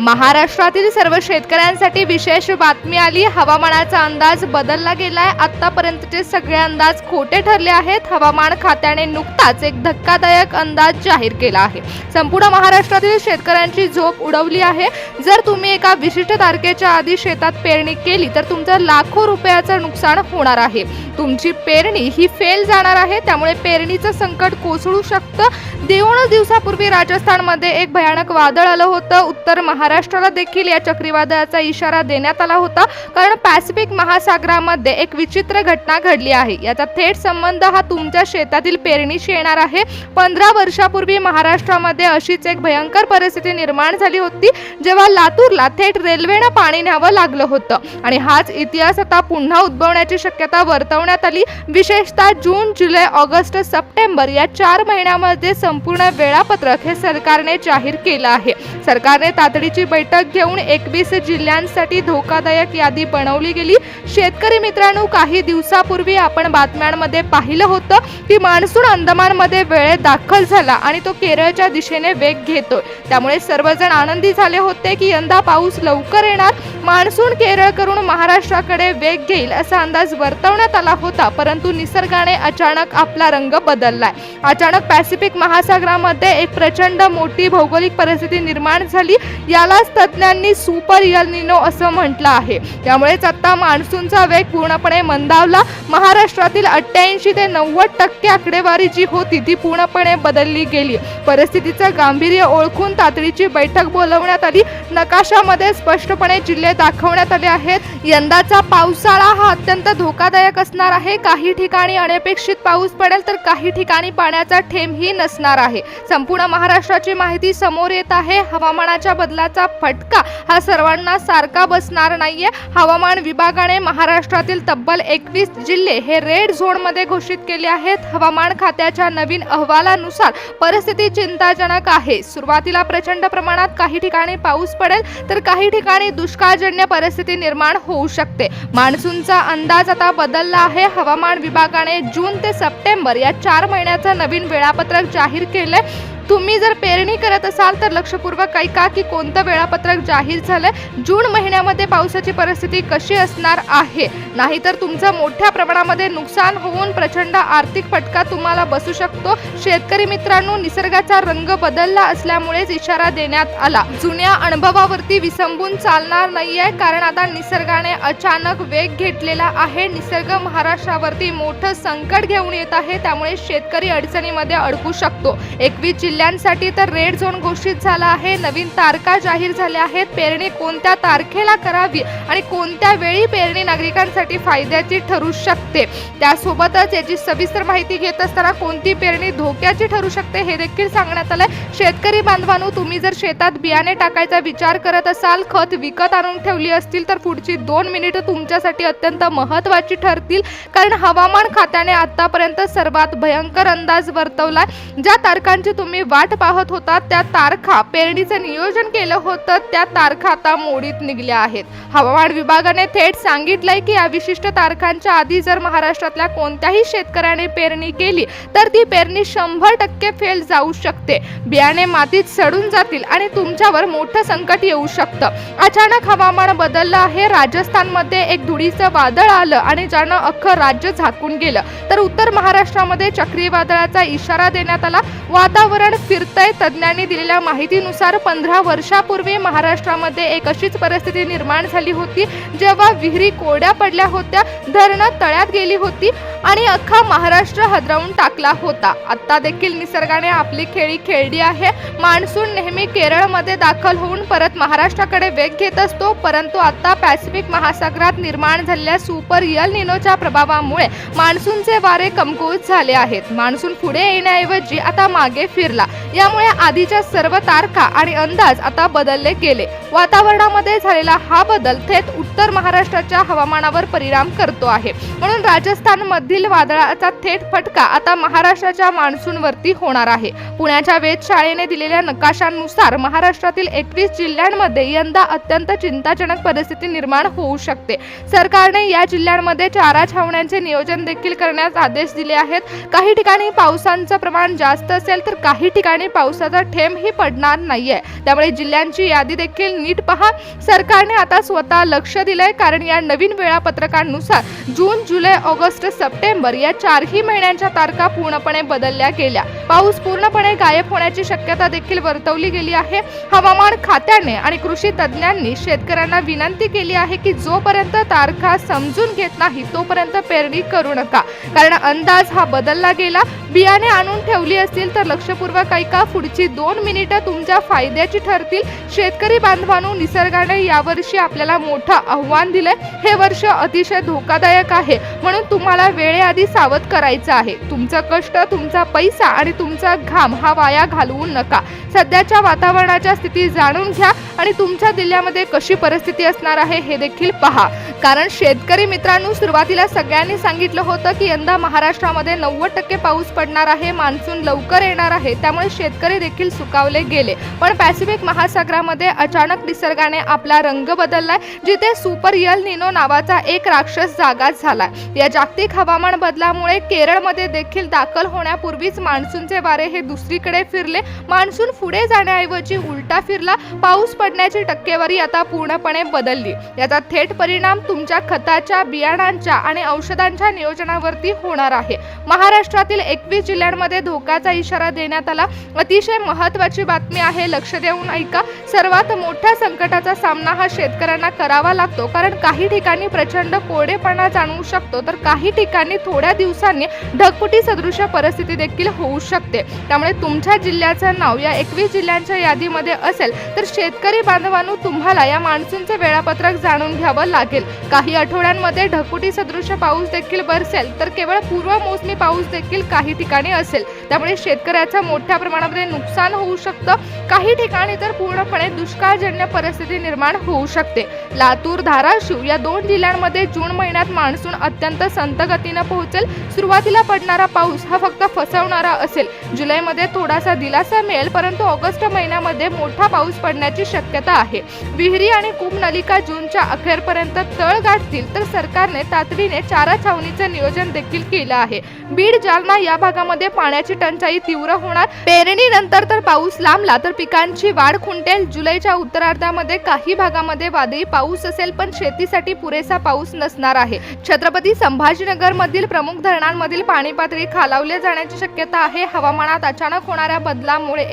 महाराष्ट्रातील सर्व शेतकऱ्यांसाठी विशेष बातमी आली। हवामानाचा अंदाज बदलला गेलाय। आतापर्यंतचे सगळे अंदाज खोटे ठरले आहेत। हवामान खात्याने नुकताच एक धक्कादायक अंदाज जाहीर केला आहे। संपूर्ण महाराष्ट्रातील शेतकऱ्यांची झोप उडवली आहे। जर तुम्ही एका विशिष्ट तारखेच्या आधी शेतात पेरणी केली तर तुमचं लाखो रुपयाचं नुकसान होणार आहे। तुमची पेरणी ही फेल जाणार आहे। त्यामुळे पेरणीचं संकट कोसळू शकतं। 2 दिवसापूर्वी राजस्थानमध्ये एक भयानक वादळ आलं होतं। उत्तर महाराष्ट्राला देखील या चक्रीवादळाचा इशारा देण्यात आला होता, कारण पॅसिफिक महासागरामध्ये एक विचित्र घटना घडली आहे। याचा थेट संबंध हा तुमच्या शेतातील पेरणीशी येणार आहे। 15 वर्षापूर्वी महाराष्ट्रामध्ये अशीच एक भयंकर परिस्थिती निर्माण झाली होती, जेव्हा लातूरला थेट रेल्वेने पाणी न्यावं लागलं होतं आणि हाच इतिहास आता पुन्हा उद्भवण्याची शक्यता वर्तवण्यात आली। विशेषतः जून, जुलै, ऑगस्ट, सप्टेंबर या 4 महिन्यांमध्ये संपूर्ण वेळापत्रक हे सरकारने जाहीर केलं आहे। सरकारने तातडीची बैठक घेऊन 21 जिल्ह्यांसाठी धोकादायक यादी बनवली गेली। शेतकरी मित्रांनो, काही दिवसापूर्वी आपण बातम्यांमध्ये पाहिलं होतं की मान्सून अंदमानमध्ये वेळेत दाखल झाला आणि तो केरळच्या दिशेने वेग घेतोय। त्यामुळे सर्वजण आनंदी झाले होते की यंदा पाऊस लवकर येणार, मान्सून केरळकडून महाराष्ट्राकडे वेग घेईल असा अंदाज वर्तवण्यात आला होता। परंतु निसर्गाने अचानक आपला रंग बदललाय। अचानक पॅसिफिक महासागरामध्ये एक प्रचंड मोठी भौगोलिक परिस्थिती निर्माण झाली। यालाच तज्ञांनी सुपर एल निनो असं म्हटलं आहे। त्यामुळेच आता मान्सूनचा वेग पूर्णपणे मंदावला। महाराष्ट्रातील 88 ते 90% आकडेवारी जी होती ती पूर्णपणे बदलली गेली। परिस्थितीचं गांभीर्य ओळखून तातडीची बैठक बोलवण्यात आली। नकाशामध्ये स्पष्टपणे जिल्हे दाखवण्यात आले आहेत। यंदाचा पावसाळा हा अत्यंत धोकादायक असणार आहे। काही ठिकाणी अनपेक्षित पाऊस पडेल तर काही ठिकाणी पाण्याचा थेंबही नसणार आहे। संपूर्ण महाराष्ट्राची माहिती समोर येत आहे। हवामानाच्या बदलाचा फटका हा सर्वांना सारखा बसणार नाहीये। हवामान विभागाने महाराष्ट्रातील तब्बल 21 जिल्हे हे रेड झोन मध्ये घोषित केले आहेत। हवामान खात्याच्या नवीन अहवालानुसार परिस्थिती चिंताजनक आहे। सुरुवातीला प्रचंड प्रमाणात काही ठिकाणी पाऊस पडेल तर काही ठिकाणी दुष्काळजन्य परिस्थिती निर्माण होऊ शकते। मान्सूनचा अंदाज आता बदलला आहे। हवामान विभागाने जून ते सप्टेंबर या 4 महिन्याचं नवीन वेळापत्रक जाहीर केले। तुम्ही जर पेरणी करत असाल तर लक्षपूर्वक ऐका की कोणतं वेळापत्रक जाहीर झालंय। जून महिन्यामध्ये पावसाची परिस्थिती कशी असणार आहे, नाहीतर तुमचं मोठ्या प्रमाणामध्ये नुकसान होऊन प्रचंड आर्थिक फटका तुम्हाला बसू शकतो। शेतकरी मित्रांनो, निसर्गाचा रंग बदलला असल्यामुळेच इशारा देण्यात आला। जुन्या अनुभवावरती विसंबून चालणार नाहीये, कारण आता निसर्गाने अचानक वेग घेतलेला आहे। निसर्ग महाराष्ट्रावरती मोठं संकट घेऊन येत आहे। त्यामुळे शेतकरी अडचणीमध्ये अडकू शकतो। 21 जिल्ह्यांसाठी तर रेड झोन घोषित झाला आहे। नवीन तारखा जाहीर झाल्या आहेत। पेरणी कोणत्या तारखेला करावी आणि कोणत्या वेळी पेरणी नागरिकांसाठी फायद्याची ठरू शकते, त्यासोबतच याची सविस्तर माहिती घेत असताना कोणती पेरणी धोक्याची ठरू शकते हे देखील सांगण्यात आलंय। शेतकरी बांधवांनो, तुम्ही जर शेतात बियाणे टाकायचा विचार करत असाल, खत विकत आणून ठेवली असतील तर पुढची 2 मिनिटं तुमच्यासाठी अत्यंत महत्त्वाची ठरतील, कारण हवामान खात्याने आतापर्यंत सर्वात भयंकर अंदाज वर्तवलाय। ज्या तारखांची तुम्ही वाट पाहत होता, त्या तारखा पेरणीचं नियोजन केलं होतं, त्या तारखा आता मोडीत निघल्या आहेत। हवामान विभागाने थेट सांगितलंय की या विशिष्ट तारखांच्या आधी जर महाराष्ट्रातल्या कोणत्याही शेतकऱ्याने पेरणी केली तर ती पेरणी 100% फेल जाऊ शकते। बियाणे मातीत सडून जातील आणि तुमच्यावर मोठं संकट येऊ शकतं। अचानक हवामान बदललं आहे। राजस्थानमध्ये एक धुळीचं वादळ आलं आणि ज्यानं अख्खं राज्य झाकून गेलं, तर उत्तर महाराष्ट्रामध्ये चक्रीवादळाचा इशारा देण्यात आला। वातावरण फिरतंय। तज्ञांनी दिलेल्या माहितीनुसार 15 वर्षापूर्वी महाराष्ट्रामध्ये एक अशीच परिस्थिती निर्माण झाली होती, जेव्हा विहिरी कोरड्या पडल्या होत्या, धरणं तळ्यात गेली होती आणि अख्खा महाराष्ट्र हादरवून टाकला होता। आता देखील निसर्गाने आपली खेळी खेळली आहे। मान्सून नेहमी केरळमध्ये दाखल होऊन परत महाराष्ट्राकडे वेग घेत असतो, परंतु आता पॅसिफिक महासागरात निर्माण झालेल्या सुपर एल निनोच्या प्रभावामुळे मान्सूनचे वारे कमकुवत झाले आहेत। मान्सून पुढे येण्याऐवजी आता मागे फिरला। यामुळे आधीच्या सर्व तारखा आणि अंदाज आता बदलले गेले। वातावरणामध्ये झालेला हा बदल थेट उत्तर महाराष्ट्राच्या हवामानावर परिणाम करतो आहे। म्हणून राजस्थानमधील वादळाचा थेट फटका आता महाराष्ट्राच्या मान्सूनवरती होणार आहे। पुण्याच्या वेधशाळेने दिलेल्या नकाशानुसार महाराष्ट्रातील 21 जिल्ह्यांमध्ये यंदा अत्यंत चिंताजनक परिस्थिती निर्माण होऊ शकते। सरकारने या जिल्ह्यांमध्ये चारा छावण्यांचे नियोजन देखील करण्यास आदेश दिले आहेत। काही ठिकाणी पावसाचं प्रमाण जास्त असेल तर काही ठिकाणी पावसाचा थेंबही पडणार नाहीये। त्यामुळे जिल्ह्यांची यादी देखील नीट पहा. सरकारने आता स्वतः लक्ष दिलंय, कारण या नवीन वेळापत्रकानुसार जून, जुलै, ऑगस्ट, सप्टेंबर या 4ही महिन्यांच्या तारखा पूर्णपणे बदलल्या गेल्या. पाऊस पूर्णपणे गायब होण्याची शक्यता देखील वर्तवली गेली आहे. हवामान खात्याने आणि कृषी तज्ज्ञांनी शेतकऱ्यांना विनंती केली आहे की जोपर्यंत तारखा समजून घेत नाही तोपर्यंत पेरणी करू नका, कारण अंदाज हा बदलला गेला. बियाणे आणून ठेवली असतील तर लक्षपूर्वक ऐका. पुढची 2 मिनिटं तुमच्या फायद्याची ठरतील. शेतकरी बांधवांनो, निसर्गाने यावर्षी आपल्याला मोठं आव्हान दिलंय. हे वर्ष अतिशय धोकादायक आहे, म्हणून तुम्हाला वेळेआधी सावध करायचं आहे. तुमचं कष्ट, तुमचा पैसा आणि तुमचा घाम हा वाया घालवू नका. सध्याच्या वातावरणाच्या स्थिती जाणून घ्या आणि तुमच्या जिल्ह्यामध्ये कशी परिस्थिती असणार आहे हे देखील पहा. कारण शेतकरी मित्रांनो, सुरुवातीला सगळ्यांनी सांगितलं होतं की यंदा महाराष्ट्रामध्ये 90% पाऊस पडणार आहे, मान्सून लवकर येणार आहे, त्यामुळे शेतकरी देखील सुकावले गेले. पण पॅसिफिक महासागरामध्ये अचानक निसर्गाने आपला रंग बदललाय, जिथे सुपर एल निनो नावाचा एक राक्षस जागा झालाय. या जागतिक हवामान बदलामुळे केरळमध्ये देखील दाखल होण्यापूर्वीच मान्सूनचे वारे हे दुसरीकडे फिरले. मान्सून पुढे जाण्याऐवजी उलटा फिरला. पाऊस पडण्याची टक्केवारी आता पूर्णपणे बदलली. याचा थेट परिणाम तुमच्या खताच्या, बियाणांच्या आणि औषधांच्या नियोजनावरती होणार आहे. महाराष्ट्रातील 21 जिल्ह्यांमध्ये धोक्याचा इशारा देण्यात आला. अतिशय महत्त्वाची बातमी आहे, लक्ष देऊन ऐका. सर्वात मोठ्या संकटाचा सामना हा शेतकऱ्यांना करावा लागतो, कारण काही ठिकाणी प्रचंड कोरडेपणा जाणवू शकतो, तर काही ठिकाणी थोड्या दिवसांनी ढगफुटी सदृश परिस्थिती देखील होऊ शकते. त्यामुळे तुमच्या जिल्ह्याचं नाव या 21 जिल्ह्यांच्या यादीमध्ये असेल तर शेतकरी बांधवांनो, तुम्हाला या मान्सूनचे वेळापत्रक जाणून घ्यावं लागेल. काही आठवड्यांमध्ये ढगफुटी सदृश पाऊस देखील बरसेल, तर केवळ पूर्व मोसमी पाऊस देखील काही ठिकाणी असेल. त्यामुळे शेतकऱ्याचं मोठ्या प्रमाणामध्ये नुकसान होऊ शकतं. काही ठिकाणी तर पूर्णपणे दुष्काळजन्य परिस्थिती निर्माण होऊ शकते. लातूर, धाराशिव या 2 जिल्ह्यांमध्ये जून महिन्यात मान्सून अत्यंत संथ गतीनं पोहोचेल. सुरुवातीला पडणारा पाऊस हा फक्त फसवणारा असेल. जुलैमध्ये थोडासा दिलासा मिळेल, परंतु ऑगस्ट महिन्यामध्ये मोठा पाऊस पडण्याची शक्यता आहे. विहिरी आणि कूपनलिका जूनच्या अखेरपर्यंत तळ गाठतील, तर सरकारने तातडीने चारा छावणीचं नियोजन देखील केलं आहे. बीड, जालना या भागामध्ये पाण्याची टंचाई तीव्र होणार. पेरणीनंतर तर पाऊस लांबला तर पिकांची वाढ खुंटेल. जुलैच्या उत्तरार्धामध्ये काही भागामध्ये वादळी पाऊस असेल, पण शेतीसाठी पुरेसा पाऊस नसणार आहे. छत्रपती संभाजीनगर मधील प्रमुख धरणांमधील पाणी पातळी खालावली जाण्याची शक्यता आहे. हवामानात अचानक होणाऱ्या बदलामुळे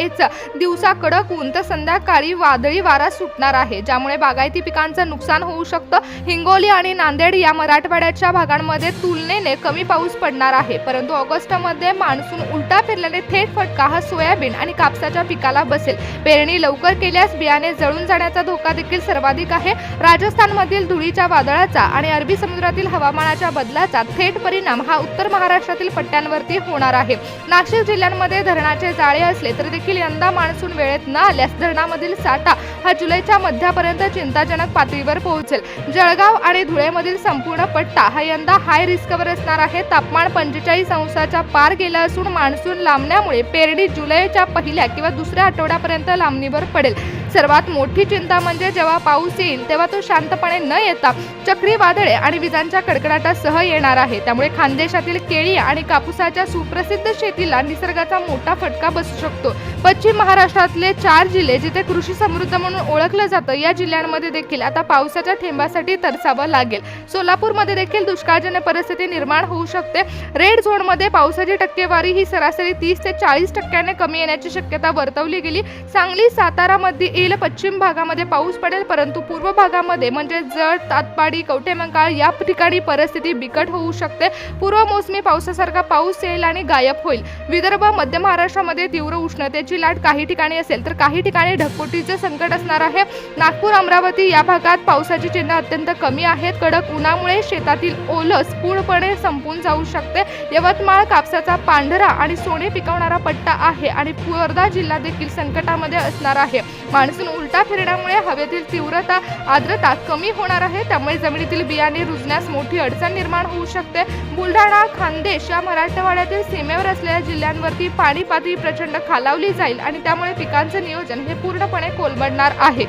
दिवसा कडक ऊन तर संध्याकाळी वादळी वारा सुटणार आहे, ज्यामुळे बागायती पिकांचं नुकसान होऊ शकतं. हिंगोली आणि नांदेड या मराठवाड्याच्या भागांमध्ये तुलनेने कमी पाऊस पडणार आहे, परंतु ऑगस्टमध्ये मान्सून उलटा फिरल्याने थेट फटका हा सोयाबीन आणि कापसाच्या पिकाला बसेल. पेरणी लवकर केल्यास बियाणे जळून जाण्याचा धोका देखील सर्वाधिक आहे. राजस्थानमधील धुळीच्या वादळाचा आणि अरबी समुद्रातील हवामानाच्या बदलाचा थेट परिणाम हा उत्तर महाराष्ट्रातील पट्ट्यांवरती होणार आहे. नाशिक जिल्ह्यांमध्ये धरणाचे जाळे असले तरी देखील यंदा मान्सून वेळेत न आल्यास धरणामधील साठा हा जुलैच्या मध्यापर्यंत चिंताजनक पातळीवर पोहोचेल. जळगाव आणि धुळेमधील संपूर्ण पट्टा हा यंदा हाय रिस्कवर असणार आहे. तापमान 45 अंशाच्या पार गेलं असून मान्सून लांबण्यामुळे पेरणी जुलैच्या पहिल्या किंवा दुसऱ्या आठवड्यापर्यंत लांबणीवर पडेल. सर्वात मोठी चिंता म्हणजे जेव्हा पाऊस येईल तेव्हा तो शांतपणे न येता चक्रीवादळे आणि विजांच्या कडकडाटासह येणार आहे. त्यामुळे खानदेशातील केळी आणि कापूसाच्या सुप्रसिद्ध शेतीला निसर्गाचा मोठा फटका बसू शकतो. पश्चिम महाराष्ट्रातले 4 जिल्हे जिथे कृषी समृद्ध म्हणून ओळखलं जातं, या जिल्ह्यांमध्ये देखील आता पावसाच्या थेंबासाठी तरसावं लागेल. सोलापूरमध्ये देखील दुष्काळजन्य परिस्थिती निर्माण होऊ शकते. रेड झोनमध्ये पावसाची टक्केवारी ही सरासरी 30 ते 40% कमी येण्याची शक्यता वर्तवली गेली. सांगली, सातारामध्ये येईल. पश्चिम भागामध्ये पाऊस पडेल, परंतु पूर्व भागामध्ये म्हणजे जळ, तातपाडी, कवठेमंकाळ या ठिकाणी परिस्थिती बिकट होऊ शकते. पूर्व मोसमी पावसासारखा पाऊस येईल आणि गायब होईल. विदर्भ, मध्य महाराष्ट्रामध्ये तीव्र उष्णतेची लाट काही ठिकाणी असेल, तर काही ठिकाणी ढगफुटीचे संकट असणार आहे. नागपूर, अमरावती या भागात पावसाची चिन्ह अत्यंत कमी आहेत. कडक उन्हामुळे शेतातील ओलस पूर्णपणे संपून जाऊ शकते. यवतमाळ कापसाचा पांढरा आणि सोने पिकवणारा पट्टा आहे आणि वर्धा जिल्हा देखील संकटामध्ये असणार आहे. मान्सून उलटा फिरण्यामुळे हवेतील तीव्रता, आर्द्रता कमी होणार आहे. त्यामुळे जमिनीतील बियाणे रुजण्यास मोठी अडचण निर्माण होऊ शकते. बुलढाणा, खानदेश या मराठवाड्यातील सीमेवर असलेल्या जिल्ह्यांवरती पाणी पातळी प्रचंड खालावली जाईल आणि त्यामुळे पिकांचे नियोजन हे पूर्णपणे कोलमडणार आहे.